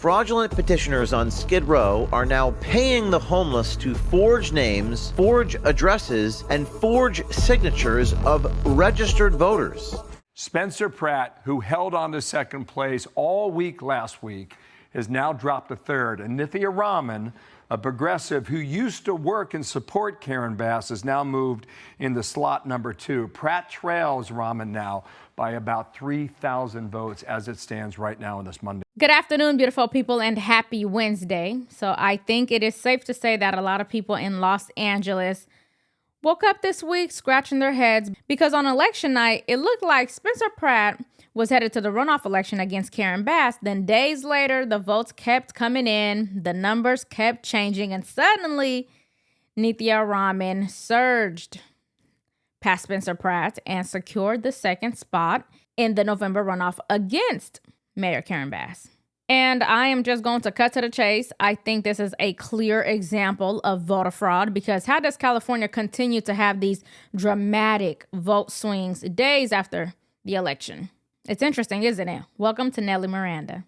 Fraudulent petitioners on Skid Row are now paying the homeless to forge names, forge addresses, and forge signatures of registered voters. Spencer Pratt, who held on to second place all week last week, has now dropped to third. And Nithya Raman, a progressive who used to work and support Karen Bass, has now moved into slot number 2. Pratt trails Raman now by about 3,000 votes as it stands right now on this Monday. Good afternoon, beautiful people, and happy Wednesday. So I think it is safe to say that a lot of people in Los Angeles woke up this week scratching their heads because on election night, it looked like Spencer Pratt was headed to the runoff election against Karen Bass. Then days later, the votes kept coming in, the numbers kept changing, and suddenly Nithya Raman surged past Spencer Pratt and secured the second spot in the November runoff against Mayor Karen Bass. And I am just going to cut to the chase. I think this is a clear example of voter fraud, because how does California continue to have these dramatic vote swings days after the election? It's interesting, isn't it? Welcome to Nellie Miranda.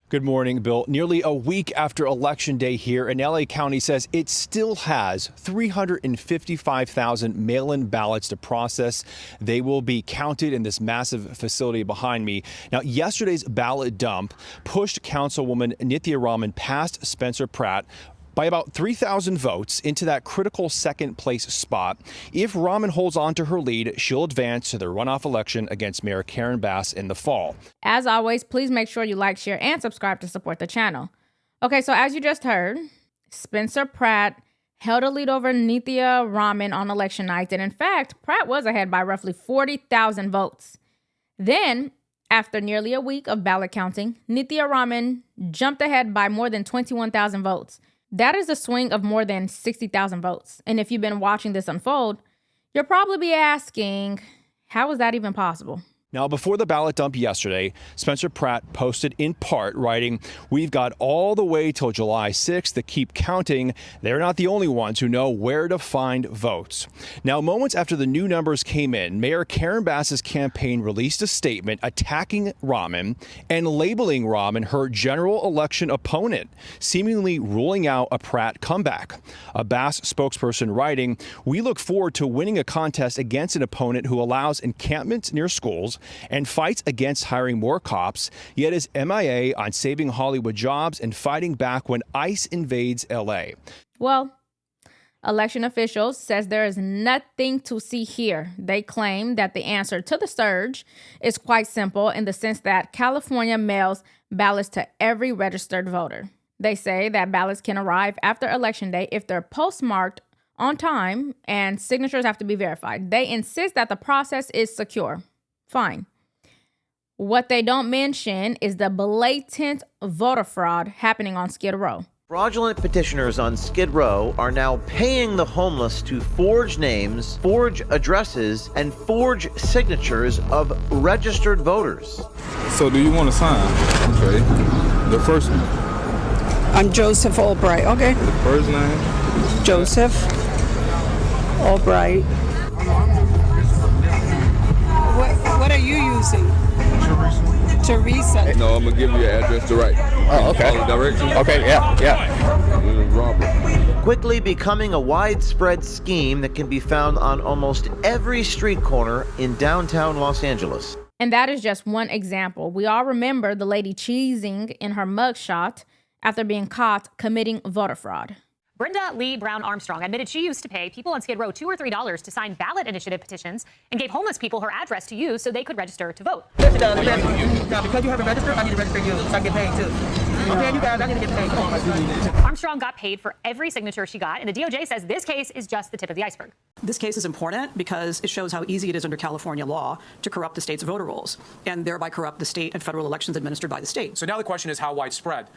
Good morning, Bill. Nearly a week after Election Day here, and LA County says it still has 355,000 mail-in ballots to process. They will be counted in this massive facility behind me. Now, yesterday's ballot dump pushed Councilwoman Nithya Raman past Spencer Pratt by about 3,000 votes into that critical second place spot. If Raman holds on to her lead, she'll advance to the runoff election against Mayor Karen Bass in the fall. As always, please make sure you like, share, and subscribe to support the channel. Okay, so as you just heard, Spencer Pratt held a lead over Nithya Raman on election night. And in fact, Pratt was ahead by roughly 40,000 votes. Then, after nearly a week of ballot counting, Nithya Raman jumped ahead by more than 21,000 votes. That is a swing of more than 60,000 votes. And if you've been watching this unfold, you'll probably be asking, how is that even possible? Now, before the ballot dump yesterday, Spencer Pratt posted in part writing, "We've got all the way till July 6th to keep counting. They're not the only ones who know where to find votes." Now, moments after the new numbers came in, Mayor Karen Bass's campaign released a statement attacking Raman and labeling Raman her general election opponent, seemingly ruling out a Pratt comeback. A Bass spokesperson writing, "We look forward to winning a contest against an opponent who allows encampments near schools and fights against hiring more cops, yet is MIA on saving Hollywood jobs and fighting back when ICE invades LA." Well, election officials says there is nothing to see here. They claim that the answer to the surge is quite simple in the sense that California mails ballots to every registered voter. They say that ballots can arrive after Election Day if they're postmarked on time and signatures have to be verified. They insist that the process is secure. Fine. What they don't mention is the blatant voter fraud happening on Skid Row. Fraudulent petitioners on Skid Row are now paying the homeless to forge names, forge addresses, and forge signatures of registered voters. So do you want to sign? Okay. The first name. I'm Joseph Albright. Okay. The first name? Joseph Albright. What are you using? Teresa. No, I'm going to give you your address to write. Oh, okay. Follow directions? Okay, yeah. Robert. Quickly becoming a widespread scheme that can be found on almost every street corner in downtown Los Angeles. And that is just one example. We all remember the lady cheesing in her mugshot after being caught committing voter fraud. Brenda Lee Brown Armstrong admitted she used to pay people on Skid Row $2 or $3 to sign ballot initiative petitions and gave homeless people her address to use so they could register to vote. Now, because you haven't registered, I need to register you so I get paid too. Okay, you guys, I need to get paid. Armstrong got paid for every signature she got, and the DOJ says this case is just the tip of the iceberg. This case is important because it shows how easy it is under California law to corrupt the state's voter rolls and thereby corrupt the state and federal elections administered by the state. So now the question is how widespread.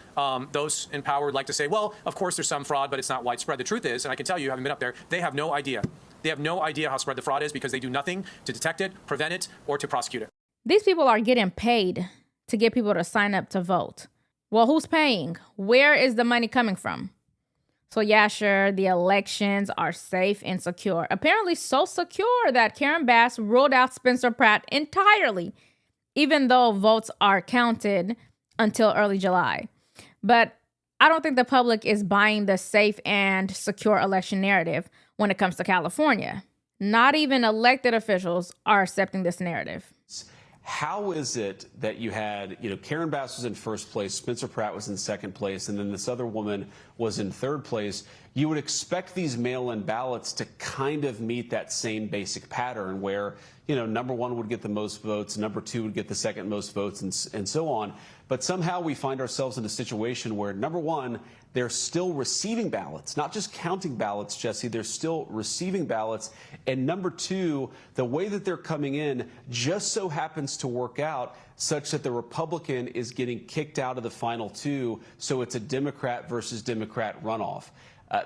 Those in power would like to say, well, of course there's some fraud, but it's not widespread. The truth is, and I can tell you, having been up there, they have no idea. They have no idea how spread the fraud is because they do nothing to detect it, prevent it, or to prosecute it. These people are getting paid to get people to sign up to vote. Well, who's paying? Where is the money coming from? So yeah, sure, the elections are safe and secure. Apparently so secure that Karen Bass ruled out Spencer Pratt entirely, even though votes are counted until early July. But I don't think the public is buying the safe and secure election narrative when it comes to California. Not even elected officials are accepting this narrative. How is it that you had, Karen Bass was in first place, Spencer Pratt was in second place, and then this other woman was in third place? You would expect these mail-in ballots to kind of meet that same basic pattern where, number one would get the most votes, number two would get the second most votes, and so on. But somehow we find ourselves in a situation where, number one, they're still receiving ballots, not just counting ballots, Jesse, they're still receiving ballots. And number two, the way that they're coming in just so happens to work out such that the Republican is getting kicked out of the final two, so it's a Democrat versus Democrat runoff.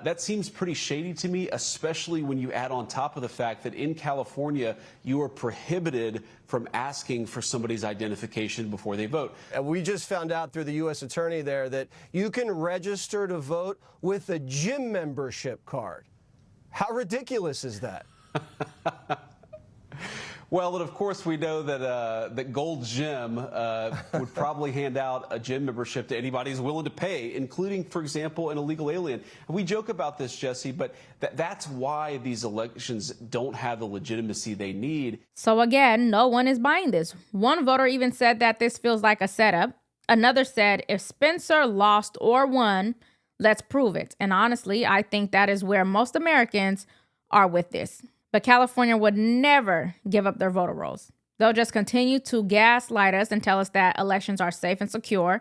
That seems pretty shady to me, especially when you add on top of the fact that in California, you are prohibited from asking for somebody's identification before they vote. And we just found out through the U.S. attorney there that you can register to vote with a gym membership card. How ridiculous is that? Well, and of course, we know that that Gold's Gym would probably hand out a gym membership to anybody who's willing to pay, including, for example, an illegal alien. And we joke about this, Jesse, but that's why these elections don't have the legitimacy they need. So again, no one is buying this. One voter even said that this feels like a setup. Another said, if Spencer lost or won, let's prove it. And honestly, I think that is where most Americans are with this. But California would never give up their voter rolls. They'll just continue to gaslight us and tell us that elections are safe and secure.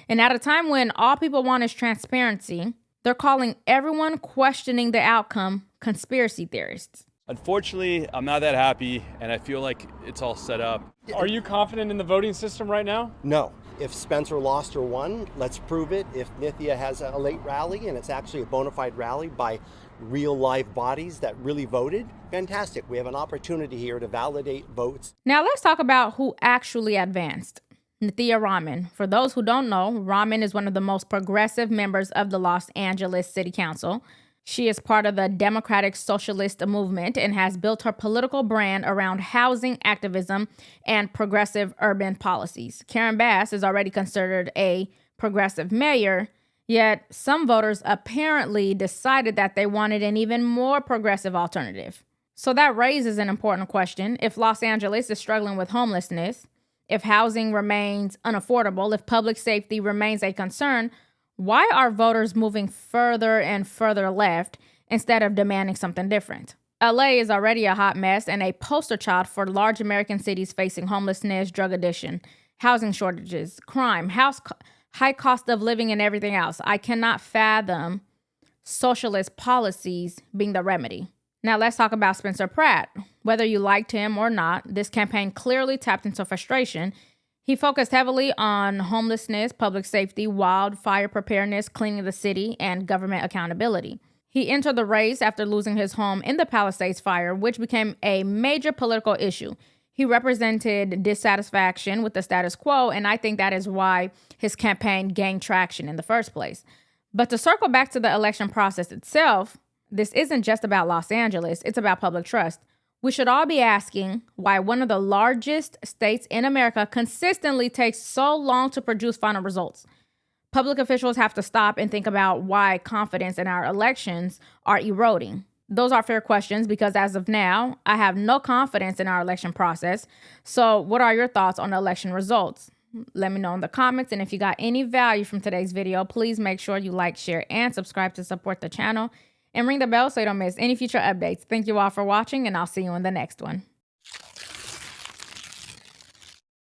And at a time when all people want is transparency, they're calling everyone questioning the outcome conspiracy theorists. Unfortunately, I'm not that happy, and I feel like it's all set up. Are you confident in the voting system right now? No. If Spencer lost or won, let's prove it. If Nithya has a late rally and it's actually a bona fide rally by real live bodies that really voted, fantastic. We have an opportunity here to validate votes. Now let's talk about who actually advanced. Nithya Raman. For those who don't know, Raman is one of the most progressive members of the Los Angeles City Council. She is part of the Democratic Socialist movement and has built her political brand around housing activism and progressive urban policies. Karen Bass is already considered a progressive mayor, yet some voters apparently decided that they wanted an even more progressive alternative. So that raises an important question. If Los Angeles is struggling with homelessness, if housing remains unaffordable, if public safety remains a concern, why are voters moving further and further left instead of demanding something different? LA is already a hot mess and a poster child for large American cities facing homelessness, drug addiction, housing shortages, crime, high cost of living, and everything else. I cannot fathom socialist policies being the remedy. Now let's talk about Spencer Pratt. Whether you liked him or not, this campaign clearly tapped into frustration. He focused heavily on homelessness, public safety, wildfire preparedness, cleaning the city, and government accountability. He entered the race after losing his home in the Palisades fire, which became a major political issue. He represented dissatisfaction with the status quo, and I think that is why his campaign gained traction in the first place. But to circle back to the election process itself, this isn't just about Los Angeles, it's about public trust. We should all be asking why one of the largest states in America consistently takes so long to produce final results. Public officials have to stop and think about why confidence in our elections are eroding. Those are fair questions because as of now, I have no confidence in our election process. So what are your thoughts on the election results? Let me know in the comments. And if you got any value from today's video, please make sure you like, share, and subscribe to support the channel. And ring the bell so you don't miss any future updates. Thank you all for watching, and I'll see you in the next one.